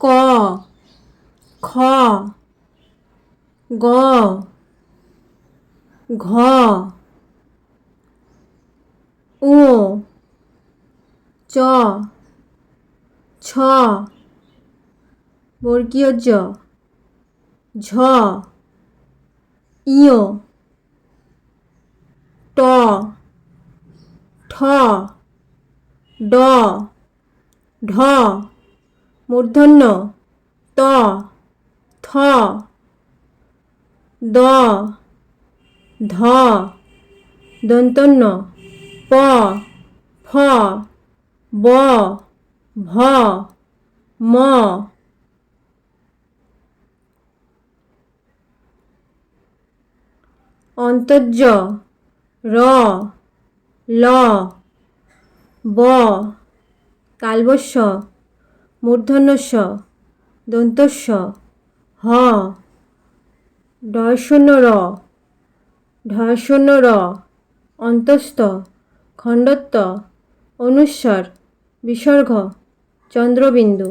ক, খ, গ, ঘ, ঙ, চ, ছ, বর্গীয় জ, ঝ, ইয়, ট, ঠ, ড, ঢ, মূর্ধন্য ত, থ, দ, ধ, দন্তন্য প, ফ, ব, ভ, ম, অন্তর্জ র, ল, ব, তালবস্য মূর্ধন্যস্য দন্তস্য হ, ঢয়শূন্য র, ঢয়শূন্য র, অন্তস্থ খণ্ডত্ব অনুস্বার বিসর্গ চন্দ্রবিন্দু।